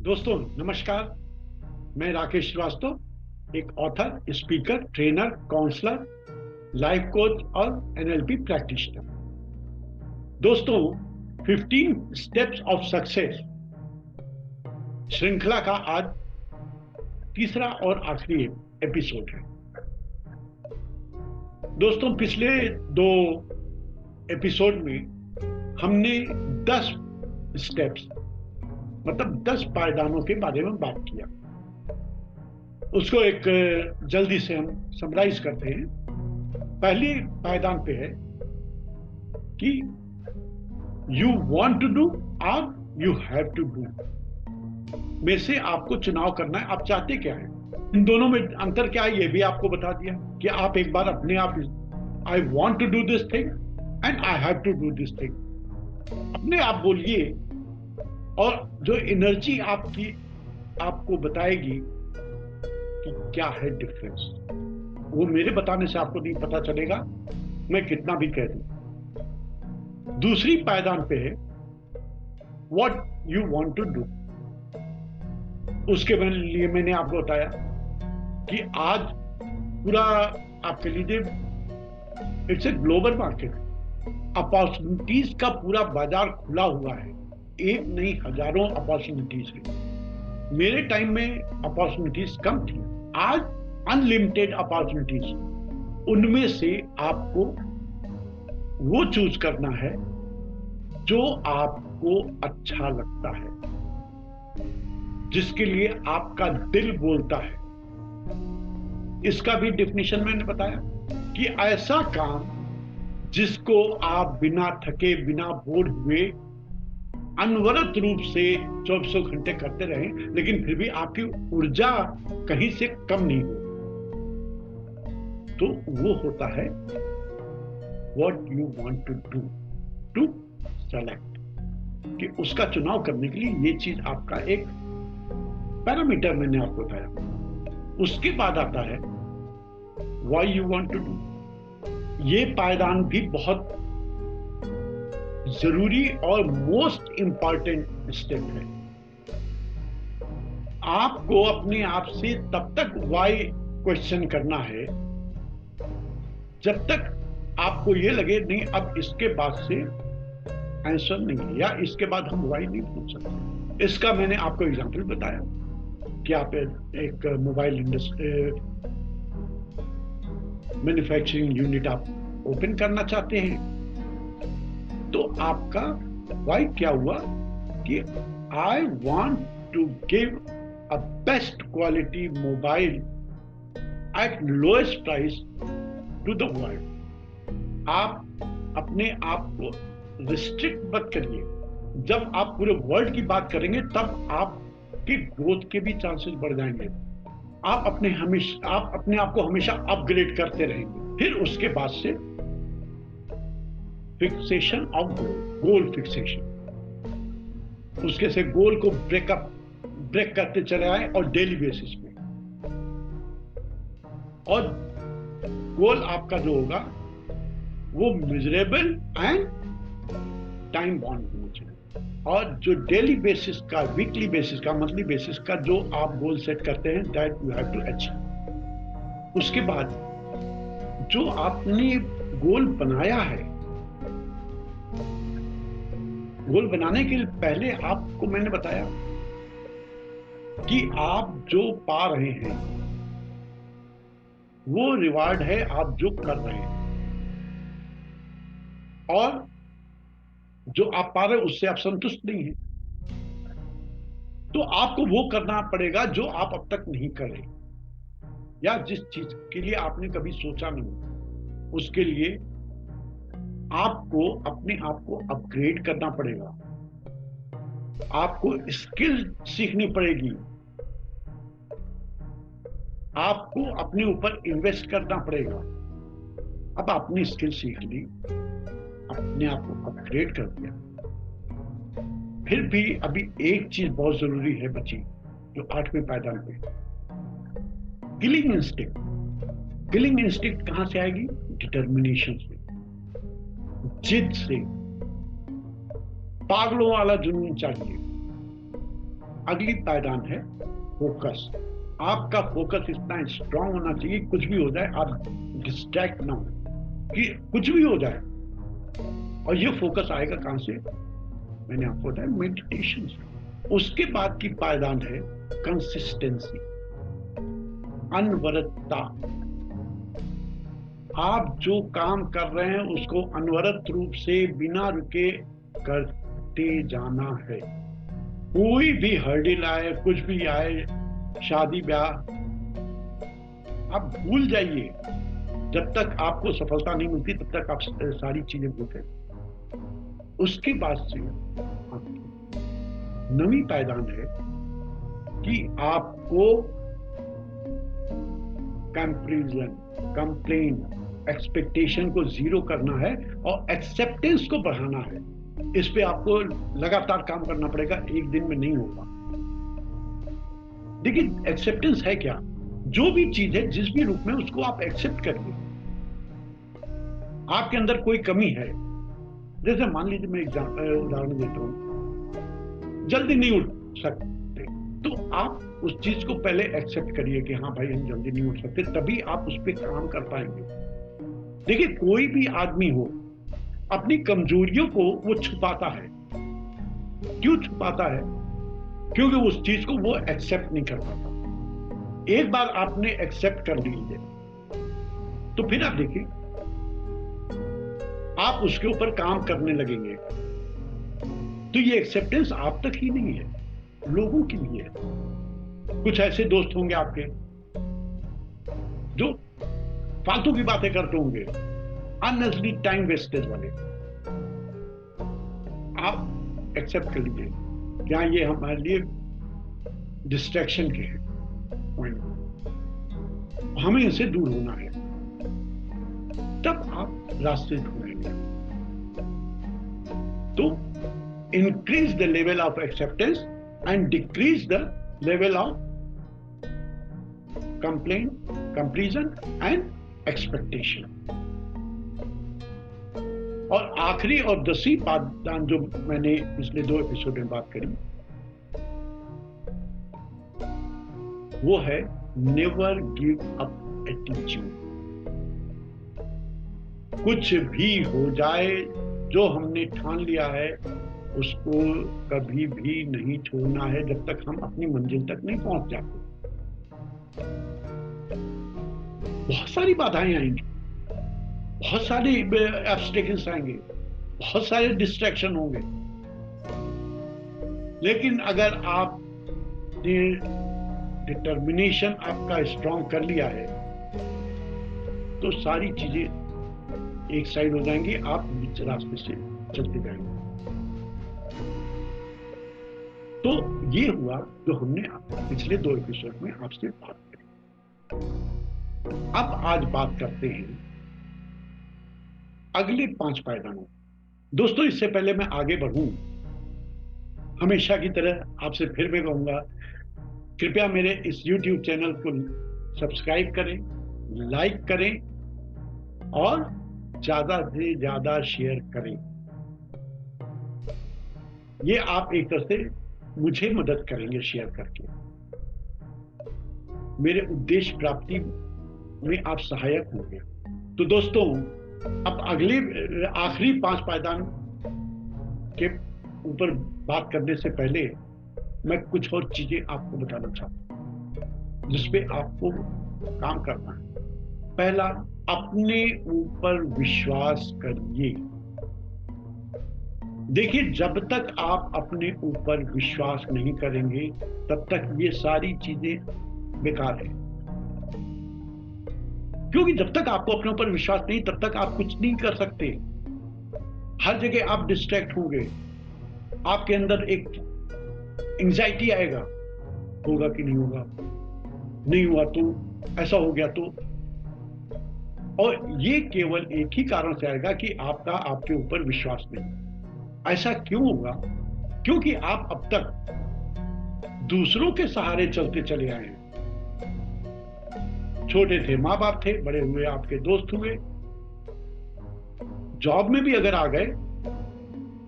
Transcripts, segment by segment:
दोस्तों नमस्कार। मैं राकेश श्रीवास्तव, एक author, speaker, trainer, counsellor, life coach और एनएलपी प्रैक्टिशनर। दोस्तों, 15 स्टेप्स ऑफ सक्सेस श्रृंखला का आज तीसरा और आखिरी एपिसोड है। दोस्तों, पिछले दो एपिसोड में हमने 10 स्टेप्स मतलब 10 पायदानों के बारे में बात किया। उसको एक जल्दी से हम समराइज करते हैं। पहले पायदान पे है कि यू वांट टू डू और यू हैव टू डू में से आपको चुनाव करना है। आप चाहते क्या है? इन दोनों में अंतर क्या है ये भी आपको बता दिया कि आप एक बार अपने आप I want to do this thing and I have to do this thing अपने आप बोलिए, और जो एनर्जी आपको बताएगी कि क्या है डिफरेंस, वो मेरे बताने से आपको नहीं पता चलेगा, मैं कितना भी कह दूं। दूसरी पायदान पे है what you want to do. उसके लिए मैंने आपको बताया कि आज पूरा आपके लीजिए it's a global market, opportunities का पूरा बाजार खुला हुआ है। एक नहीं, हजारों अपॉर्चुनिटीज है। मेरे टाइम में अपॉर्चुनिटीज कम थी, आज अनलिमिटेड अपॉर्चुनिटीज। उनमें से आपको वो चूज करना है जो आपको अच्छा लगता है, जिसके लिए आपका दिल बोलता है। इसका भी डेफिनेशन मैंने बताया कि ऐसा काम जिसको आप बिना थके, बिना बोर हुए अनवरत रूप से 24 घंटे करते रहें, लेकिन फिर भी आपकी ऊर्जा कहीं से कम नहीं हो, तो वो होता है what you want to do, to select. कि उसका चुनाव करने के लिए ये चीज आपका एक पैरामीटर मैंने आपको बताया। उसके बाद आता है why you want to do. ये पायदान भी बहुत जरूरी और मोस्ट इंपॉर्टेंट स्टेप है। आपको अपने आप से तब तक वाई क्वेश्चन करना है जब तक आपको ये लगे नहीं अब इसके बाद से आंसर नहीं है, या इसके बाद हम वाई नहीं पूछ सकते। इसका मैंने आपको एग्जांपल बताया कि आप एक मोबाइल इंडस्ट्री मैन्युफैक्चरिंग यूनिट आप ओपन करना चाहते हैं, तो आपका वाई क्या हुआ कि I want to give a best quality mobile at lowest price to the world. आप अपने आप को रिस्ट्रिक्ट मत करिए। जब आप पूरे वर्ल्ड की बात करेंगे तब आपकी ग्रोथ के भी चांसेस बढ़ जाएंगे। आप अपने आप को हमेशा अपग्रेड करते रहेंगे। फिर उसके बाद से फिक्सेशन ऑफ गोल फिक्सेशन, उसके से गोल को ब्रेक करते चले आए और डेली बेसिस पे, और गोल आपका जो होगा वो मिजरेबल एंड टाइम बाउंड होना चाहिए। और जो डेली बेसिस का, वीकली बेसिस का, मंथली बेसिस का जो आप गोल सेट करते हैं, that you have to achieve. उसके बाद जो आपने गोल बनाया है, गोल बनाने के पहले आपको मैंने बताया कि आप जो पा रहे हैं वो रिवार्ड है आप जो कर रहे हैं, और जो आप पा रहे हैं उससे आप संतुष्ट नहीं हैं, तो आपको वो करना पड़ेगा जो आप अब तक नहीं कर रहे, या जिस चीज के लिए आपने कभी सोचा नहीं। उसके लिए आपको अपने आप को अपग्रेड करना पड़ेगा, आपको स्किल सीखनी पड़ेगी, आपको अपने ऊपर इन्वेस्ट करना पड़ेगा। अब आपने स्किल सीख ली, अपने आप को अपग्रेड कर दिया, फिर भी अभी एक चीज बहुत जरूरी है बची, जो 8वें पायदान पे, किलिंग इंस्टिंक्ट। किलिंग इंस्टिंक्ट कहां से आएगी? डिटर्मिनेशन से, जिद से। पागलों वाला जुनून चाहिए। अगली पायदान है फोकस। आपका फोकस इतना स्ट्रांग होना चाहिए, कुछ भी हो जाए आप डिस्ट्रैक्ट ना हो, कि कुछ भी हो जाए। और ये फोकस आएगा कहां से? मैंने आपको बताया, मेडिटेशन से। उसके बाद की पायदान है कंसिस्टेंसी, अनवरतता। आप जो काम कर रहे हैं उसको अनवरत रूप से बिना रुके करते जाना है। कोई भी हर्डिल आए, कुछ भी आए, शादी ब्याह, आप भूल जाइए। जब तक आपको सफलता नहीं मिलती तब तक आप सारी चीजें भूलते हैं। उसके बाद से नवी पायदान है कि आपको कंपैरिजन, कंप्लेन, एक्सपेक्टेशन को जीरो करना है और एक्सेप्टेंस को बढ़ाना है। इस पे आपको लगातार काम करना पड़ेगा, एक दिन में नहीं होगा। देखिए, एक्सेप्टेंस है क्या? जो भी चीज है जिस भी रूप में, उसको आप एक्सेप्ट करिए। आपके अंदर कोई कमी है, जैसे मान लीजिए मैं उदाहरण देता हूं, जल्दी नहीं उठ सकते, तो आप उस चीज को पहले एक्सेप्ट करिए कि हाँ भाई हम जल्दी नहीं उठ सकते, तभी आप उस पर काम कर पाएंगे। देखिए, कोई भी आदमी हो, अपनी कमजोरियों को वो छुपाता है। क्यों छुपाता है? क्योंकि उस चीज को वो एक्सेप्ट नहीं कर पाता। एक बार आपने एक्सेप्ट कर ली है तो फिर आप देखिए, आप उसके ऊपर काम करने लगेंगे। तो ये एक्सेप्टेंस आप तक ही नहीं है, लोगों के लिए है। कुछ ऐसे दोस्त होंगे आपके जो फालतू की बातें करते होंगे, अननेसेसरी टाइम वेस्टेज वाले। आप एक्सेप्ट कर लीजिए क्या ये हमारे लिए डिस्ट्रैक्शन के हैं, हमें इनसे दूर होना है। तब आप रास्ते ढूंढेंगे। तो increase the level of acceptance and decrease the level of complaint, comparison and expectation। और आखिरी और 10वीं पायदान जो मैंने पिछले 2 एपिसोड में बात करी, वो है नेवर गिव अप एटीट्यूड। कुछ भी हो जाए, जो हमने ठान लिया है उसको कभी भी नहीं छोड़ना है जब तक हम अपनी मंजिल तक नहीं पहुंच जाते। बहुत सारी बाधाएं आएंगी, बहुत सारे ऑब्स्टेकल्स आएंगे, बहुत सारे डिस्ट्रैक्शन होंगे, लेकिन अगर आप डिटर्मिनेशन आपका स्ट्रांग कर लिया है तो सारी चीजें एक साइड हो जाएंगी, आप बीच रास्ते से चलते जाएंगे। तो ये हुआ जो हमने पिछले 2 एपिसोड में आपसे बात करी। अब आज बात करते हैं अगले 5 पायदानों। दोस्तों, इससे पहले मैं आगे बढ़ूं, हमेशा की तरह आपसे फिर मैं कहूंगा, कृपया मेरे इस YouTube चैनल को सब्सक्राइब करें, लाइक करें और ज्यादा से ज्यादा शेयर करें। ये आप एक तरह से मुझे मदद करेंगे शेयर करके। मेरे उद्देश्य प्राप्ति में आप सहायक होंगे। तो दोस्तों, अब अगले आखिरी 5 पायदान के ऊपर बात करने से पहले मैं कुछ और चीजें आपको बताना चाहता हूं जिसपे आपको काम करना है। पहला, अपने ऊपर विश्वास करिए। देखिए, जब तक आप अपने ऊपर विश्वास नहीं करेंगे तब तक ये सारी चीजें बेकार है। क्योंकि जब तक आपको अपने ऊपर विश्वास नहीं, तब तक आप कुछ नहीं कर सकते। हर जगह आप डिस्ट्रैक्ट होंगे, आपके अंदर एक एंजाइटी आएगा, होगा कि नहीं होगा, नहीं हुआ तो, ऐसा हो गया तो। और ये केवल एक ही कारण से आएगा कि आपका आपके ऊपर विश्वास नहीं। ऐसा क्यों होगा? क्योंकि आप अब तक दूसरों के सहारे चलते चले आए हैं। छोटे थे माँ बाप थे, बड़े हुए आपके दोस्त हुए, जॉब में भी अगर आ गए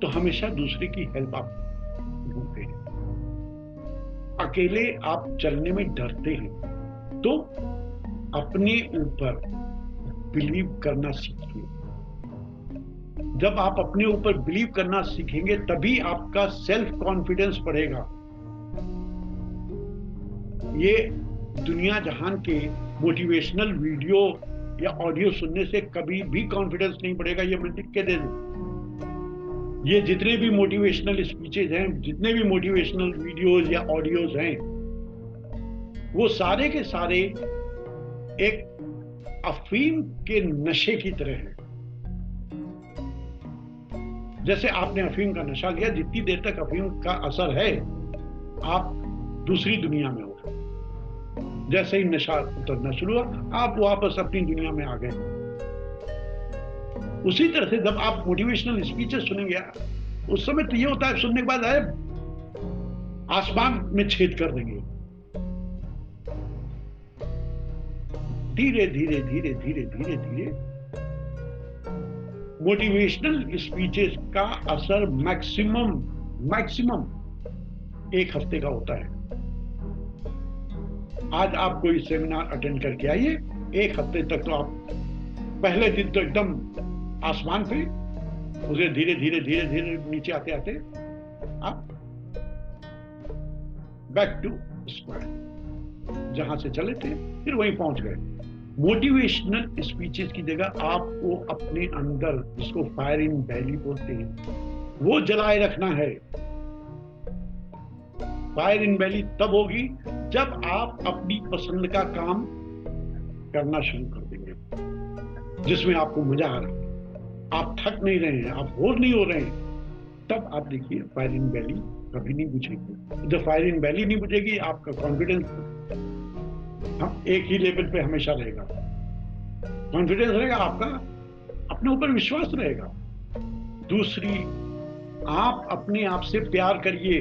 तो हमेशा दूसरे की हेल्प आप ढूंढते हैं। अकेले आप चलने में डरते हैं, तो अपने ऊपर बिलीव करना सीखिए। जब आप अपने ऊपर बिलीव करना सीखेंगे तभी आपका सेल्फ कॉन्फिडेंस बढ़ेगा। ये दुनिया जहान के मोटिवेशनल वीडियो या ऑडियो सुनने से कभी भी कॉन्फिडेंस नहीं बढ़ेगा, ये मैं लिख के दे दूं। ये जितने भी मोटिवेशनल स्पीचेज हैं, जितने भी मोटिवेशनल वीडियोज या ऑडियोज हैं, वो सारे के सारे एक अफीम के नशे की तरह हैं। जैसे आपने अफीम का नशा लिया, जितनी देर तक अफीम का असर है आप दूसरी दुनिया में हो। जैसे ही नशा उतरना शुरू हुआ आप वापस अपनी दुनिया में आ गए। उसी तरह से जब आप मोटिवेशनल स्पीचेस सुनेंगे उस समय तो ये होता है, सुनने के बाद आए आसमान में छेद कर देंगे। धीरे धीरे धीरे धीरे धीरे धीरे मोटिवेशनल स्पीचेस का असर मैक्सिमम 1 हफ्ते का होता है। आज आप कोई सेमिनार अटेंड करके आइए, 1 हफ्ते तक तो आप पहले दिन तो एकदम आसमान पे, उसे धीरे धीरे धीरे धीरे नीचे आते आते आप बैक टू स्क्वायर, जहां से चले थे फिर वहीं पहुंच गए। मोटिवेशनल स्पीचेस की जगह आपको अपने अंदर, जिसको फायर इन बैली बोलते हैं, वो जलाए रखना है। फायर इन बैली तब होगी जब आप अपनी पसंद का काम करना शुरू कर देंगे, जिसमें आपको मजा आ रहा है, आप थक नहीं रहे हैं, आप बोर नहीं हो रहे हैं, तब आप देखिए फायर इन बैली कभी नहीं बुझेगी। जब फायर इन बैली नहीं बुझेगी, आपका कॉन्फिडेंस हम एक ही लेवल पे हमेशा रहेगा। कॉन्फिडेंस रहेगा आपका, अपने ऊपर विश्वास रहेगा। दूसरी, आप अपने आप से प्यार करिए।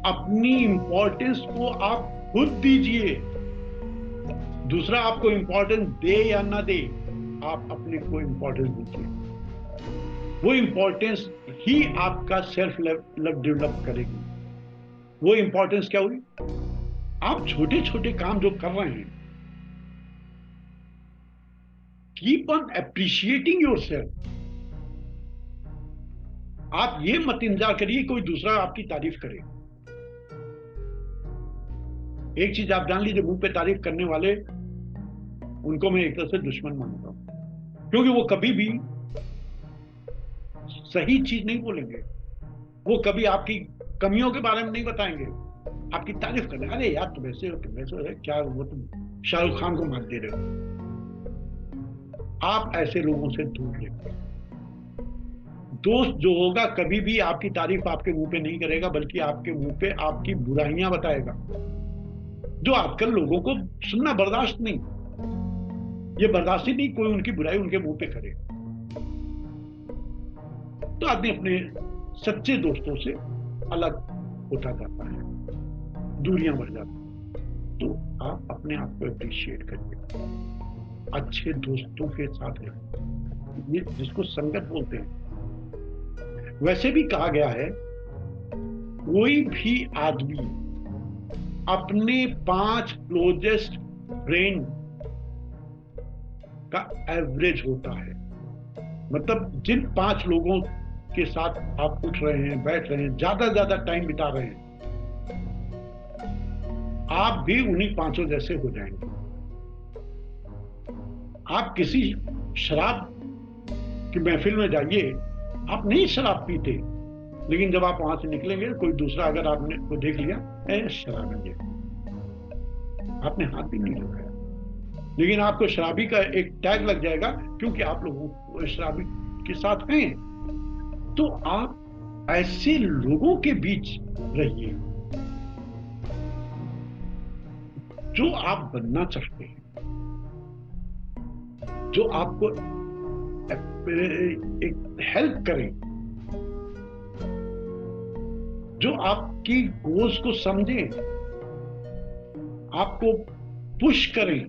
अपनी इंपॉर्टेंस को आप खुद दीजिए। दूसरा आपको इंपॉर्टेंस दे या ना दे, आप अपने को इंपॉर्टेंस दीजिए। वो इंपॉर्टेंस ही आपका सेल्फ लव डेवलप करेगी। वो इंपॉर्टेंस क्या हुई? आप छोटे छोटे काम जो कर रहे हैं, कीप ऑन एप्रिशिएटिंग योरसेल्फ। आप ये मत इंतजार करिए कोई दूसरा आपकी तारीफ करे। एक चीज आप जान लीजिए, मुंह पे तारीफ करने वाले, उनको मैं एक तरह से दुश्मन मानता हूं, क्योंकि वो कभी भी सही चीज नहीं बोलेंगे। वो कभी आपकी कमियों के बारे में नहीं बताएंगे, आपकी तारीफ करें। अरे यार तुम ऐसे हो, तुम ऐसे हो, क्या वो तुम शाहरुख खान को मान दे रहे हो। आप ऐसे लोगों से दूर रहिए। दोस्त जो होगा कभी भी आपकी तारीफ आपके मुंह पे नहीं करेगा, बल्कि आपके मुंह पे आपकी बुराइयां बताएगा, जो आजकल लोगों को सुनना बर्दाश्त नहीं। ये बर्दाश्त ही नहीं कोई उनकी बुराई उनके मुंह पे करे। तो आदमी अपने सच्चे दोस्तों से अलग होता जाता है, दूरियां बढ़ जाती हैं। तो आप अपने आप को अप्रिशिएट करिए, अच्छे दोस्तों के साथ रहें, ये जिसको संगत बोलते हैं। वैसे भी कहा गया है, कोई भी आदमी अपने 5 क्लोजेस्ट फ्रेंड का एवरेज होता है। मतलब जिन 5 लोगों के साथ आप उठ रहे हैं, बैठ रहे हैं, ज्यादा टाइम बिता रहे हैं, आप भी उन्हीं 5 जैसे हो जाएंगे। आप किसी शराब की महफिल में जाइए, आप नहीं शराब पीते, लेकिन जब आप वहां से निकलेंगे, कोई दूसरा अगर आपने को देख लिया, शराबी है, आपने हाथ भी नहीं लगाया, लेकिन आपको शराबी का एक टैग लग जाएगा, क्योंकि आप लोगों शराबी के साथ हैं। तो आप ऐसे लोगों के बीच रहिए जो आप बनना चाहते हैं, जो आपको एक हेल्प करें, जो आपकी गोल्स को समझें, आपको पुश करें,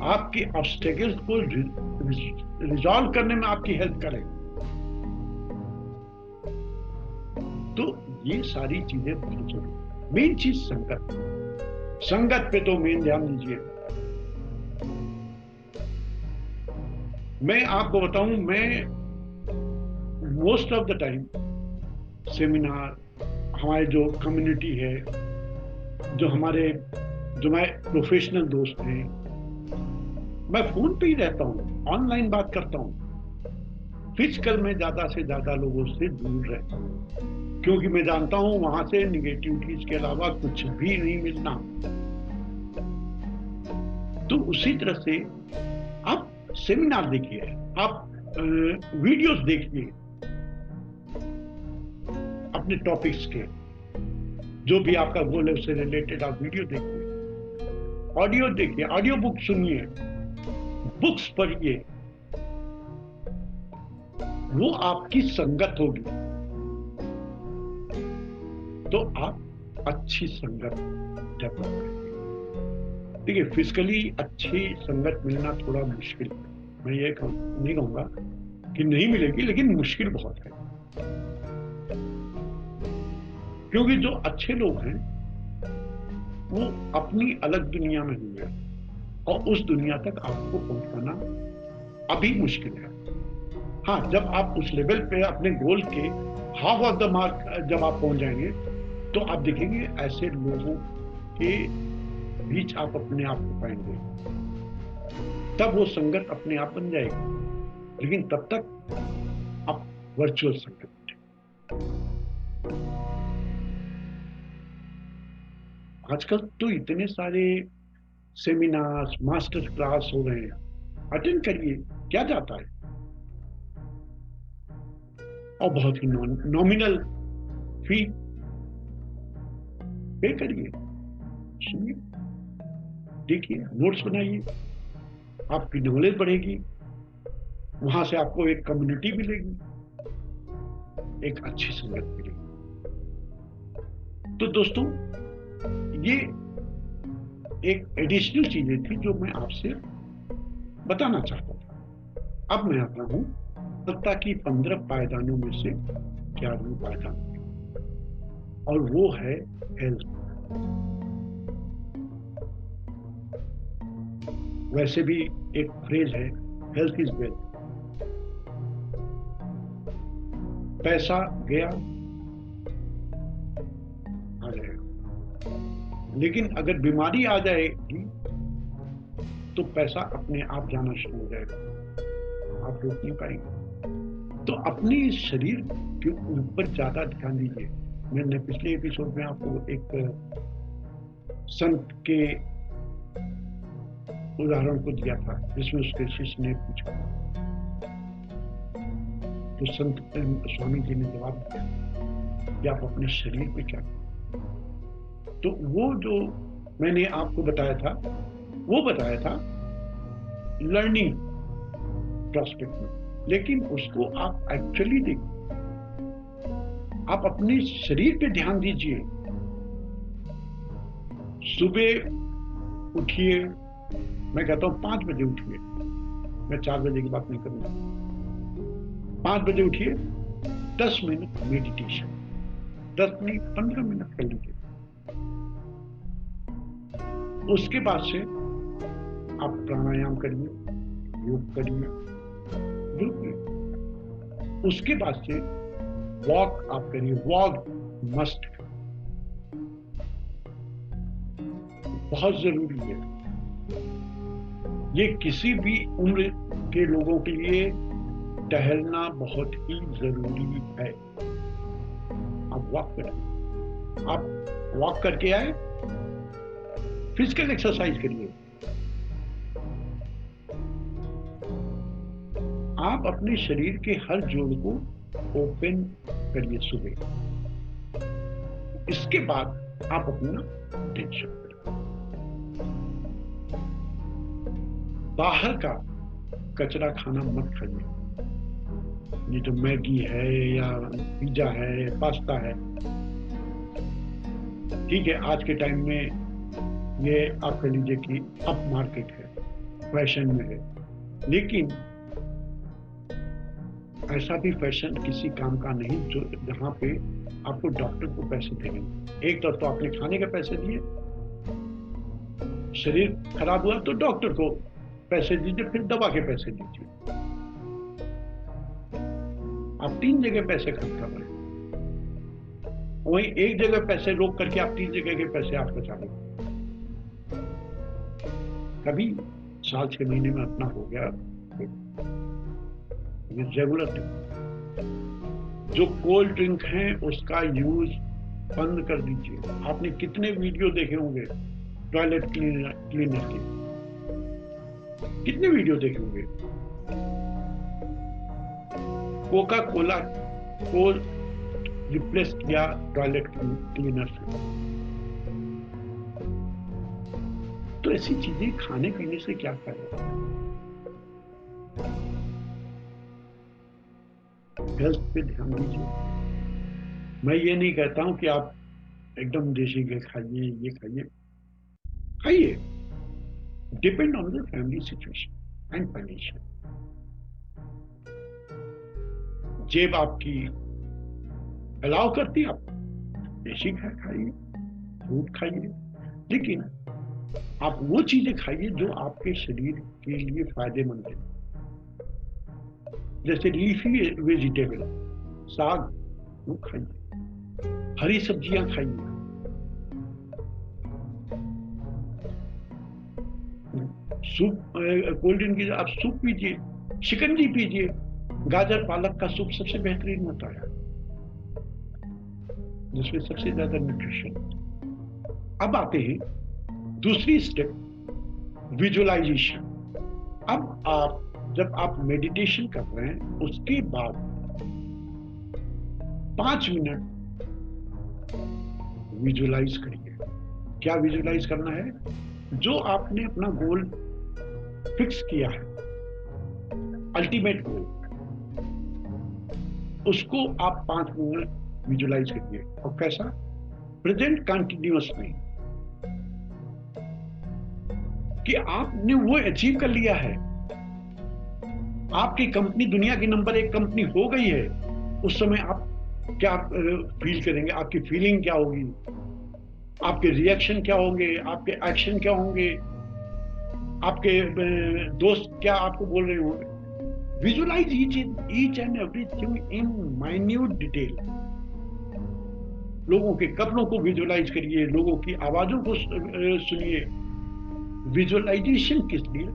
आपके ऑब्स्टेकल्स को रिजॉल्व करने में आपकी हेल्प करें। तो ये सारी चीजें बहुत जरूरी। मेन चीज संगत, संगत पे तो मेन ध्यान दीजिए। मैं आपको बताऊं, मैं most of the time seminar, हमारे जो कम्युनिटी है, जो मैं प्रोफेशनल दोस्त हैं, मैं फोन पे ही रहता हूँ, ऑनलाइन बात करता हूँ। फिजिकल में ज्यादा से ज्यादा लोगों से दूर रहता हूँ, क्योंकि मैं जानता हूँ वहां से निगेटिविटीज के अलावा कुछ भी नहीं मिलना। तो उसी तरह से आप सेमिनार देखिए, आप वीडियोस देखिए अपने टॉपिक्स के, जो भी आपका गोल है उससे रिलेटेड आप वीडियो देखिए, ऑडियो देखिए, ऑडियो बुक सुनिए, बुक्स पढ़िए। वो आपकी संगत होगी तो आप अच्छी संगत डेवलप करेंगे। देखिए, फिजिकली अच्छी संगत मिलना थोड़ा मुश्किल है, मैं ये नहीं कहूंगा कि नहीं मिलेगी, लेकिन मुश्किल बहुत है। क्योंकि जो अच्छे लोग हैं वो अपनी अलग दुनिया में होंगे, और उस दुनिया तक आपको पहुंचाना अभी मुश्किल है। हाँ, जब आप उस लेवल पे अपने गोल के हाफ ऑफ द मार्क जब आप पहुंच जाएंगे, तो आप देखेंगे ऐसे लोगों के बीच आप अपने आप को पाएंगे, तब वो संगत अपने आप बन जाएगी। लेकिन तब तक आप वर्चुअल संगत। आजकल तो इतने सारे सेमिनार्स, मास्टर क्लास हो रहे हैं, अटेंड करिए, क्या जाता है। और बहुत ही नॉमिनल फी पे करिए, सुनिए, देखिए, नोट्स बनाइए, आपकी नॉलेज बढ़ेगी, वहां से आपको एक कम्युनिटी मिलेगी, एक अच्छी संगत मिलेगी। तो दोस्तों, ये एक एडिशनल चीजें थी जो मैं आपसे बताना चाहता था। अब मैं आता हूं सत्ता की 15 पायदानों में से 11वें पायदान, और वो है हेल्थ। वैसे भी एक फ्रेज है, हेल्थ इज वेल्थ। पैसा गया आ जाएगा, लेकिन अगर बीमारी आ जाएगी तो पैसा अपने आप जाना शुरू हो जाएगा, आप रोक नहीं पाएंगे। तो अपने शरीर के ऊपर ज्यादा ध्यान दीजिए। मैंने पिछले एपिसोड में आपको एक संत के उदाहरण को दिया था, जिसमें उसके शिष्य ने पूछा, तो संत स्वामी जी ने जवाब दिया कि आप अपने शरीर पे क्या। तो वो जो मैंने आपको बताया था, वो बताया था लर्निंग प्रोस्पेक्ट में, लेकिन उसको आप एक्चुअली देखिए, आप अपने शरीर पे ध्यान दीजिए। सुबह उठिए, मैं कहता हूं 5 बजे उठिए, मैं 4 बजे की बात नहीं करूंगा। 5 बजे उठिए, 10 मिनट मेडिटेशन, 10 नहीं 15 मिनट कर लीजिए। उसके बाद से आप प्राणायाम करिए, योग करिए, जो भी। उसके बाद से वॉक आप करिए, वॉक मस्ट है, बहुत जरूरी है। ये किसी भी उम्र के लोगों के लिए टहलना बहुत ही जरूरी है। आप वॉक करिए, आप वॉक करके आए, फिजिकल एक्सरसाइज करिए, आप अपने शरीर के हर जोड़ को ओपन करिए सुबह। इसके बाद आप अपना टेंशन करिए। बाहर का कचरा खाना मत खाइए, ये जो मैगी है या पिज्जा है, पास्ता है, ठीक है, आज के टाइम में ये आप कह लीजिए कि अप मार्केट है, फैशन में है, लेकिन ऐसा भी फैशन किसी काम का नहीं जो जहां पे आपको डॉक्टर को पैसे देने। एक तरफ तो आपने खाने के पैसे दिए, शरीर खराब हुआ तो डॉक्टर को पैसे दीजिए, फिर दवा के पैसे दीजिए। आप 3 जगह पैसे खर्च कर रहे हैं। वहीं एक जगह पैसे रोक करके आप 3 जगह के पैसे आप बचा रहे हैं। कभी साल 6 महीने में अपना हो गया, ये रेगुलर नहीं। जो कोल्ड ड्रिंक है उसका यूज बंद कर दीजिए। आपने कितने वीडियो देखे होंगे टॉयलेट क्लीनर के, कितने वीडियो देखे होंगे। कोका कोला को रिप्लेस किया टॉयलेट क्लीनर से। तो ऐसी चीजें खाने पीने से क्या फायदा। हेल्थ पे ध्यान दीजिए। मैं ये नहीं कहता हूं कि आप एकदम देसी घी खाइए, ये खाइए, खाइए, depend on the family situation and financial. जेब आपकी अलाउ करती, आप देसी घी खाइए, फ्रूट खाइए, लेकिन आप वो चीजें खाइए जो आपके शरीर के लिए फायदेमंद है। जैसे लीफी वेजिटेबल, साग, वो खाइए, हरी सब्जियां खाइए, सूप, कोल्ड ड्रिंक की आप सूप पीजिए, शिकंजी पीजिए। गाजर पालक का सूप सबसे बेहतरीन होता है, जिसमें सबसे ज्यादा न्यूट्रिशन। अब आते हैं दूसरी स्टेप, विजुअलाइजेशन। अब आप जब आप मेडिटेशन कर रहे हैं उसके बाद 5 मिनट विजुअलाइज करिए। क्या विजुअलाइज करना है? जो आपने अपना गोल फिक्स किया है, अल्टीमेट गोल, उसको आप 5 मिनट विजुअलाइज करिए। और कैसा? प्रेजेंट कंटिन्यूअस में, कि आपने वो अचीव कर लिया है, आपकी कंपनी दुनिया की नंबर 1 कंपनी हो गई है। उस समय आप क्या फील करेंगे? आपकी फीलिंग क्या होगी? आपके रिएक्शन क्या होंगे? आपके एक्शन क्या होंगे? आपके दोस्त क्या आपको बोल रहे होंगे? Visualise each and everything in minute detail. लोगों के कपड़ों को विजुअलाइज करिए, लोगों की आवाजों को सुनिए। विजुअलाइजेशन किस लिए?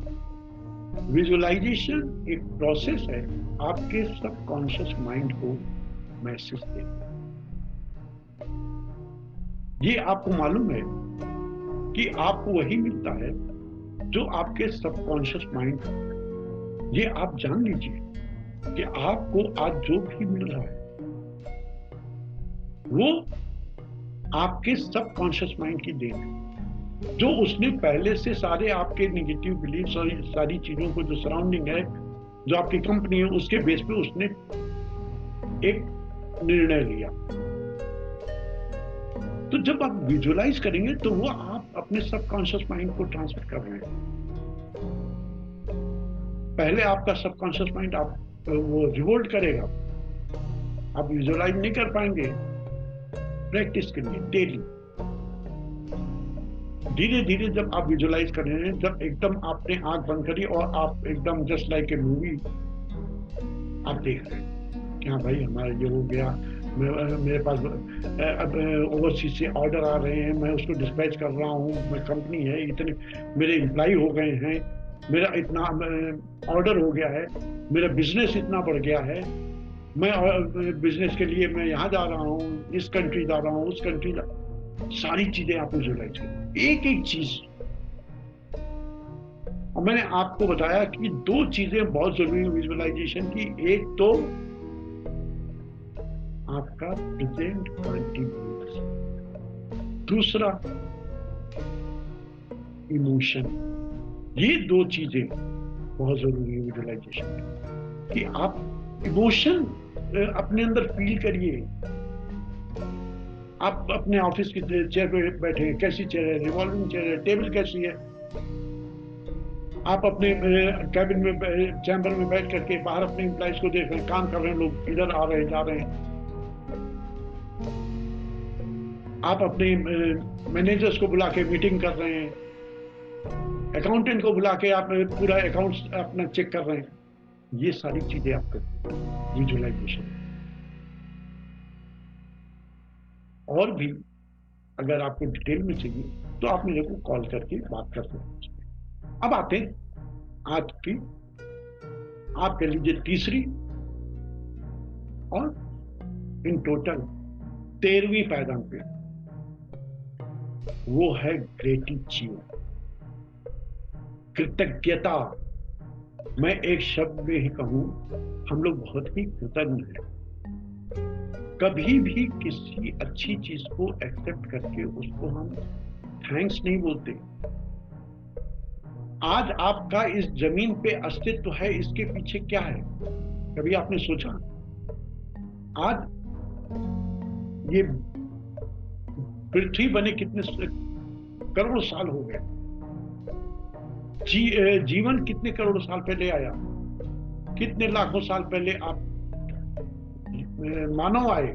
विजुअलाइजेशन एक प्रोसेस है आपके सबकॉन्शियस माइंड को मैसेज देना। ये आपको मालूम है कि आपको वही मिलता है जो आपके सबकॉन्शियस माइंड का है। ये आप जान लीजिए कि आपको आज जो भी मिल रहा है वो आपके सबकॉन्शियस माइंड की देन है, जो उसने पहले से सारे आपके नेगेटिव बिलीफ, सारी चीजों को, जो सराउंडिंग है, जो आपकी कंपनी है, उसके बेस पे उसने एक निर्णय लिया। तो जब आप विजुअलाइज करेंगे तो वो आप अपने सबकॉन्शियस माइंड को ट्रांसफर कर रहे हैं। पहले आपका सबकॉन्शियस माइंड आप वो रिवोल्ट करेगा, आप विजुअलाइज नहीं कर पाएंगे। प्रैक्टिस करिए डेली। धीरे धीरे जब आप विजुअलाइज कर रहे हैं, जब एकदम आपने आंख बंद करी और आप एकदम जस्ट लाइक ए मूवी आप देख रहे हैं कि हाँ भाई हमारा ये हो गया, मेरे पास अब ओवरसीज से ऑर्डर आ रहे हैं, मैं उसको डिस्पैच कर रहा हूँ, मैं कंपनी है, इतने मेरे एम्प्लॉय हो गए हैं, मेरा इतना ऑर्डर हो गया है, मेरा बिजनेस इतना बढ़ गया है, मैं बिजनेस के लिए मैं यहाँ जा रहा हूँ, इस कंट्री जा रहा हूँ, उस कंट्री जा, सारी चीजें आप विजुअलाइज करें, एक एक चीज। और मैंने आपको बताया कि 2 चीजें बहुत जरूरी है विजुअलाइजेशन की। एक तो आपका प्रेजेंट कंटिन्यूअस, दूसरा इमोशन। ये 2 चीजें बहुत जरूरी है विजुअलाइजेशन की, कि आप इमोशन अपने अंदर फील करिए। आप अपने ऑफिस की चेयर पे बैठे हैं, कैसी चेयर है? रिवॉल्विंग चेयर है? टेबल कैसी है? आप अपने कैबिन में, चैम्बर में बैठ करके बाहर अपने एम्प्लॉइज को देख रहे हैं, काम कर रहे हैं, लोग इधर आ रहे हैं, जा रहे हैं। आप अपने मैनेजर्स को बुला के मीटिंग कर रहे हैं, अकाउंटेंट को बुला के आप पूरा अकाउंट्स अपना चेक कर रहे हैं। ये सारी चीजें आप करते हैं विजुअलाइजेशन। और भी अगर आपको डिटेल में चाहिए तो आप मेरे को कॉल करके बात कर सकते हैं। अब आते हैं आज की, आप कह लीजिए तीसरी और इन टोटल 13वीं पायदान पे, वो है ग्रेटिट्यूड, कृतज्ञता। मैं एक शब्द में ही कहूं, हम लोग बहुत ही कृतज्ञ हैं। कभी भी किसी अच्छी चीज को एक्सेप्ट करके उसको हम थैंक्स नहीं बोलते। आज आपका इस जमीन पे अस्तित्व है, इसके पीछे क्या है? कभी आपने सोचा? आज ये पृथ्वी बने कितने करोड़ों साल हो गए, जीवन कितने करोड़ों साल पहले आया, कितने लाखों साल पहले आप मानव आए।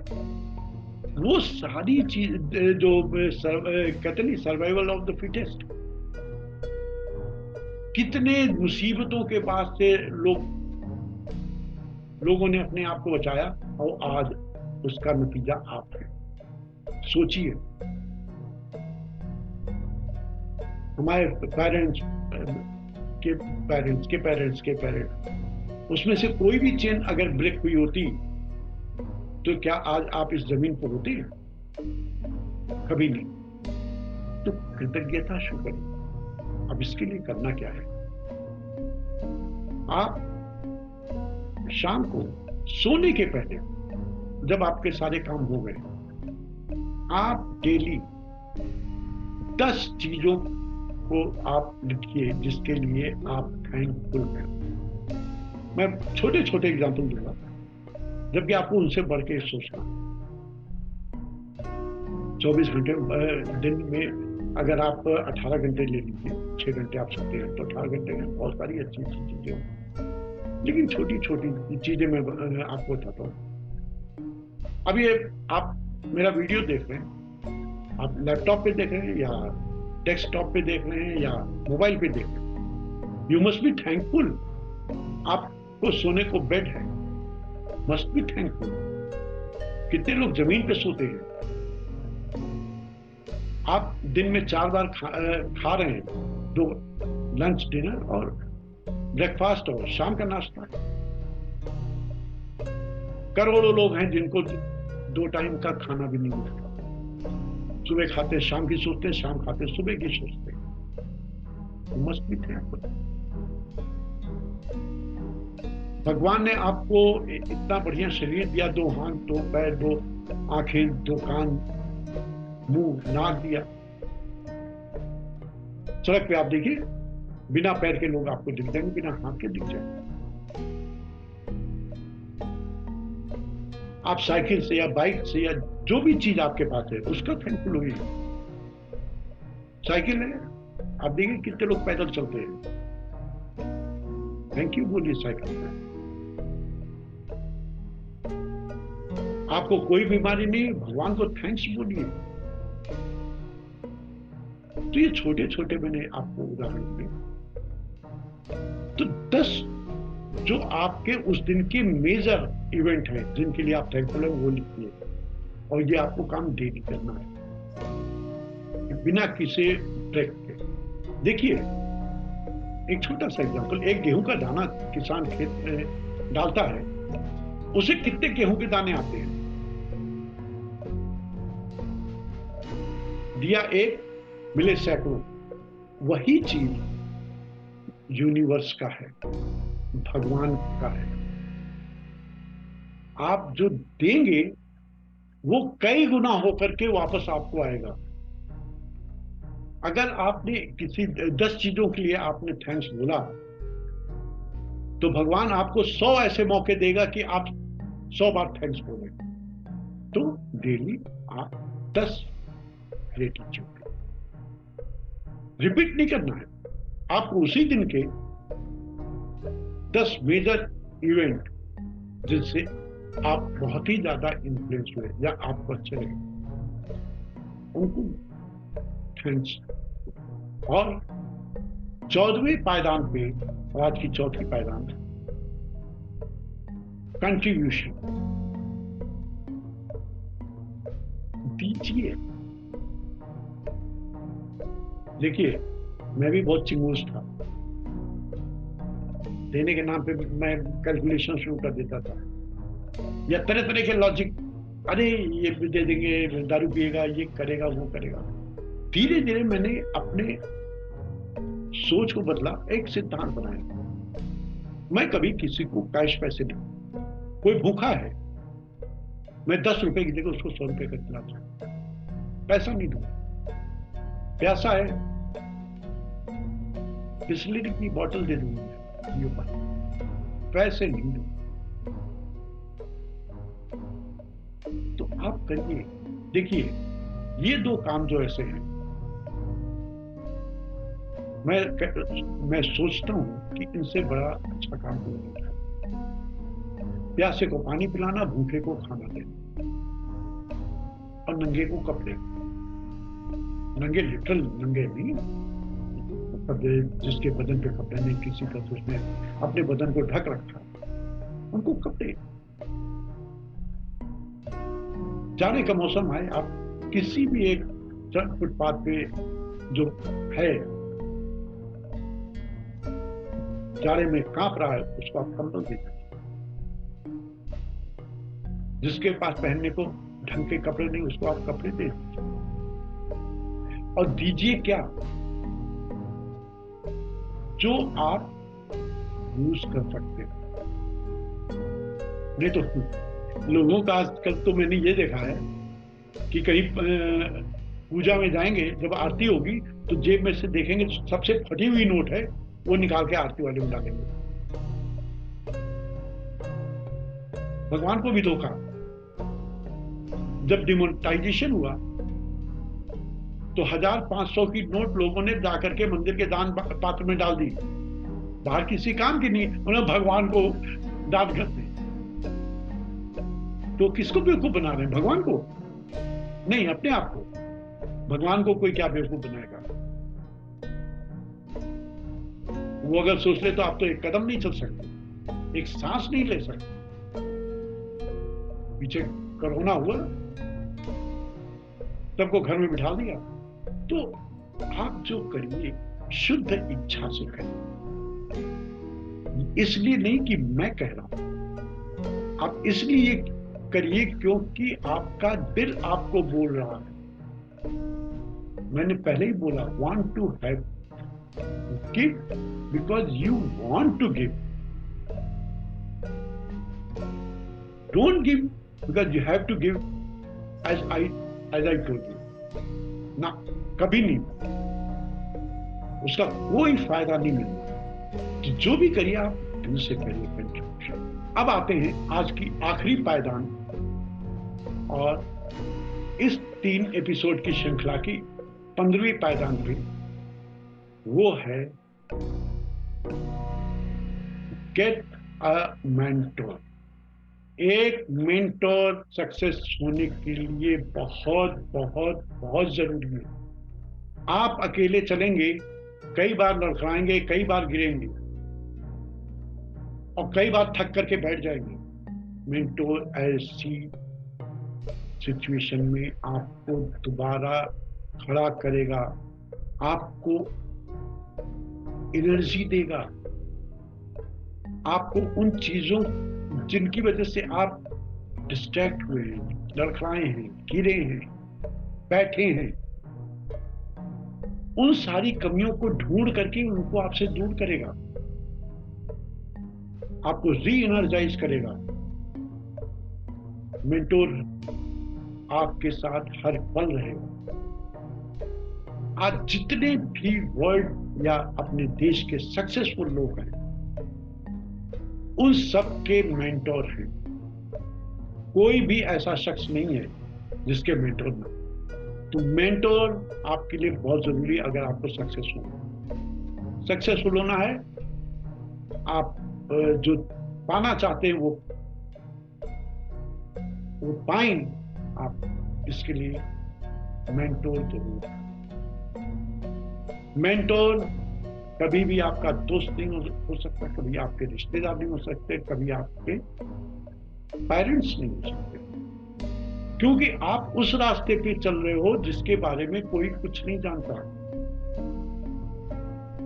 वो सारी चीज जो कहते नहीं, सर्वाइवल ऑफ द फिटेस्ट, कितने मुसीबतों के पास से लोगों ने अपने आप को बचाया, और आज उसका नतीजा आप है। सोचिए, हमारे पेरेंट्स के पेरेंट्स के पेरेंट्स के पेरेंट्स, उसमें से कोई भी चेन अगर ब्रेक हुई होती तो क्या आज आप इस जमीन पर होते? कभी नहीं। तो कृतज्ञता शुरू करें। अब इसके लिए करना क्या है? आप शाम को सोने के पहले, जब आपके सारे काम हो गए, आप डेली 10 चीजों को आप लिखिए जिसके लिए आप थैंकफुल हैं। मैं छोटे छोटे एग्जाम्पल दूंगा, जबकि आपको उनसे बढ़ के सोचना। 24 घंटे दिन में अगर आप 18 घंटे ले लीजिए, 6 घंटे आप सोते हैं, तो 18 घंटे में बहुत सारी अच्छी अच्छी चीजें हों। लेकिन छोटी छोटी चीजें मैं आपको बताता हूँ। अब ये आप मेरा वीडियो देख रहे हैं, आप लैपटॉप पे देख रहे हैं या डेस्कटॉप पे देख रहे हैं या मोबाइल पे देख रहे हैं, यू मस्ट बी थैंकफुल। आपको सोने को बेड है, मस्ट बी थैंकफुल। कितने लोग जमीन पे सोते हैं? आप दिन में 4 बार खा रहे हैं, 2 लंच, डिनर और ब्रेकफास्ट और शाम का नाश्ता। करोड़ों लोग हैं जिनको 2 टाइम का खाना भी नहीं मिलता। सुबह खाते शाम की सोचते, शाम खाते सुबह की सोचते। Must be thankful. भगवान ने आपको इतना बढ़िया शरीर दिया, 2 हाथ, 2 पैर, 2 आंखें, 2 कान, मुंह, नाक दिया। सड़क पे आप देखिए, बिना पैर के लोग आपको दिख जाएंगे, बिना हाथ के दिख जाएंगे। आप साइकिल से या बाइक से या जो भी चीज आपके पास है उसका थैंकफुल होइए। साइकिल है, आप देखिए कितने लोग पैदल चलते हैं, थैंक यू बोलिए साइकिल पे। आपको कोई बीमारी नहीं, भगवान को थैंक्स बोलिए। तो ये छोटे छोटे मैंने आपको उदाहरण दिए। तो 10 जो आपके उस दिन के मेजर इवेंट है जिनके लिए आप थैंकफुल है, वो लिखिए। और ये आपको काम डेली करना है, बिना किसी ब्रेक के। देखिए, एक छोटा सा एग्जांपल, एक गेहूं का दाना किसान खेत में डालता है, उसे कितने गेहूं के दाने आते हैं? दिया एक, मिले सैकड़ों। वही चीज यूनिवर्स का है, भगवान का है। आप जो देंगे वो कई गुना होकर के वापस आपको आएगा। अगर आपने किसी 10 चीजों के लिए आपने थैंक्स बोला, तो भगवान आपको 100 ऐसे मौके देगा कि आप 100 बार थैंक्स बोलें। तो डेली आप 10 ग्रेटिट्यूड रिपीट नहीं करना है। आपको उसी दिन के 10 मेजर इवेंट जिनसे आप बहुत ही ज्यादा इन्फ्लुएंस हुए या आपको अच्छे लगे, उनको थैंक्स। और 14वें पायदान पे, आज की चौथी पायदान, कंट्रीब्यूशन दीजिए। देखिए, मैं भी बहुत चिंगूस था, देने के नाम पे मैं कैलकुलेशन शुरू कर देता था, या तरह तरह के लॉजिक, अरे ये भी दे देंगे, दारू पिएगा, ये करेगा, वो करेगा। धीरे धीरे मैंने अपने सोच को बदला, एक सिद्धांत बनाया, मैं कभी किसी को कैश पैसे नहीं। कोई भूखा है, मैं 10 रुपए की जगह उसको 100 रुपए का खिलाता, पैसा नहीं दूंगा। प्यासा है, बिस्लरी की बोतल दे दूंगा, पैसे नहीं दूंगा। तो आप करिए। देखिए, ये 2 काम जो ऐसे हैं, मैं सोचता हूं कि इनसे बड़ा अच्छा काम कोई नहीं है। प्यासे को पानी पिलाना, भूखे को खाना देना, और नंगे को कपड़े। नंगे लिटरल नंगे नहीं, मतलब जिसके बदन पे कपड़े नहीं, किसी का तो उसने अपने बदन को ढक रखा, उनको कपड़े। जाने का मौसम आए, आप किसी भी एक फुटपाथ पे जो है, जाड़े में कांप रहा है, उसको आप कंबल दे सकते। जिसके पास पहनने को ढंग के कपड़े नहीं, उसको आप कपड़े दे दीजिए। और दीजिए क्या, जो आप यूज कर सकते हैं। नहीं तो लोगों का आजकल तो मैंने ये देखा है कि कहीं पूजा में जाएंगे, जब आरती होगी तो जेब में से देखेंगे सबसे फटी हुई नोट है, वो निकाल के आरती वाले में डालेंगे। भगवान को भी धोखा। जब डिमोनेटाइजेशन हुआ तो 1500 की नोट लोगों ने जाकर के मंदिर के दान पात्र में डाल दी। बाहर किसी काम की नहीं, उन्होंने भगवान को दान कर दी। तो किसको बेवकूफ बना रहे हैं? भगवान को नहीं, अपने आप को। भगवान को कोई क्या बेवकूफ बनाएगा? वो अगर सोच ले तो आप तो एक कदम नहीं चल सकते, एक सांस नहीं ले सकते। पीछे कोरोना हुआ, सबको घर में बिठा दिया। तो आप जो करिए, शुद्ध इच्छा से करिए। इसलिए नहीं कि मैं कह रहा हूं, आप इसलिए करिए क्योंकि आपका दिल आपको बोल रहा है। मैंने पहले ही बोला, want to have, give because you want to give. Don't give because you have to give, as I told you. ना, कभी नहीं, उसका कोई फायदा नहीं मिलता। तो जो भी करिए आप दिल से करिए, कंट्रीब्यूशन। अब आते हैं आज की आखिरी पायदान, और इस 3 एपिसोड की श्रृंखला की 15वीं पायदान भी, वो है गेट अ मेंटोर। एक मेंटोर सक्सेस होने के लिए बहुत बहुत बहुत जरूरी है। आप अकेले चलेंगे, कई बार लड़खड़ाएंगे, कई बार गिरेंगे, और कई बार थक करके बैठ जाएंगे। मेंटोर ऐसी सिचुएशन में आपको दोबारा खड़ा करेगा, आपको एनर्जी देगा, आपको उन चीजों जिनकी वजह से आप डिस्ट्रैक्ट हुए हैं, लड़खड़ाए हैं, गिरे हैं, बैठे हैं, उन सारी कमियों को ढूंढ करके उनको आपसे दूर करेगा, आपको री एनर्जाइज करेगा। मेंटोर आपके साथ हर पल रहेगा। आज जितने भी वर्ल्ड या अपने देश के सक्सेसफुल लोग हैं, उन सब के मेंटोर हैं। कोई भी ऐसा शख्स नहीं है जिसके मेंटोर ना। तो मेंटोर आपके लिए बहुत जरूरी है अगर आपको सक्सेसफुल होना है। आप जो पाना चाहते हैं वो पाएं। आप इसके लिए मेंटोर जरूर है। मेंटोर कभी भी आपका दोस्त नहीं हो सकता, कभी आपके रिश्तेदार नहीं हो सकते, कभी आपके पेरेंट्स नहीं हो सकते, क्योंकि आप उस रास्ते पे चल रहे हो जिसके बारे में कोई कुछ नहीं जानता।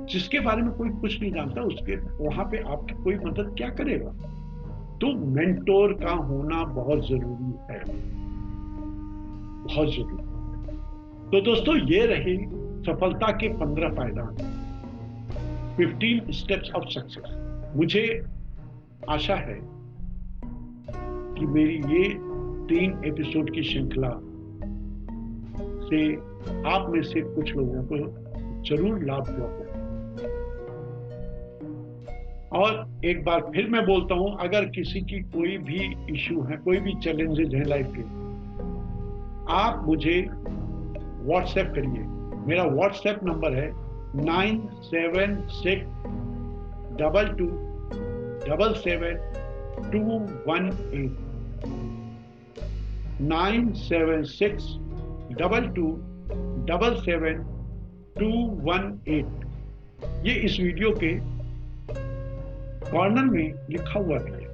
जिसके बारे में कोई कुछ नहीं जानता उसके वहां पे आपकी कोई मदद क्या करेगा। तो मेंटोर का होना बहुत जरूरी है, बहुत जरूरी। तो दोस्तों, ये रही सफलता के 15 पायदान, 15 स्टेप्स ऑफ सक्सेस। मुझे आशा है कि मेरी ये 3 एपिसोड की श्रृंखला से आप में से कुछ लोगों को जरूर लाभ हुआ हो। और एक बार फिर मैं बोलता हूं, अगर किसी की कोई भी इश्यू है, कोई भी चैलेंजेस हैं लाइफ के, आप मुझे व्हाट्सएप करिए। मेरा व्हाट्सएप नंबर है 9762772218, 9762772218। ये इस वीडियो के कॉर्नर में लिखा हुआ भी है।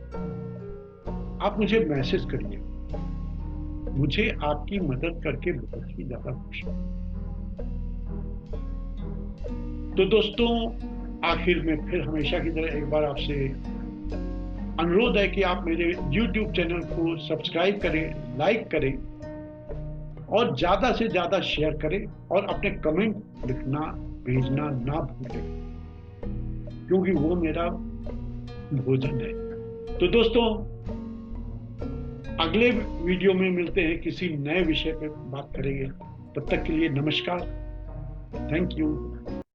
आप मुझे मैसेज करिए, मुझे आपकी मदद करके बहुत ही ज्यादा खुशी है। तो दोस्तों, आखिर में फिर हमेशा की तरह एक बार आपसे अनुरोध है कि आप मेरे YouTube चैनल को सब्सक्राइब करें, लाइक करें और ज्यादा से ज्यादा शेयर करें और अपने कमेंट लिखना भेजना ना भूलें, क्योंकि वो मेरा भोजन है। तो दोस्तों, अगले वीडियो में मिलते हैं, किसी नए विषय पर बात करेंगे। तब तक के लिए नमस्कार, थैंक यू।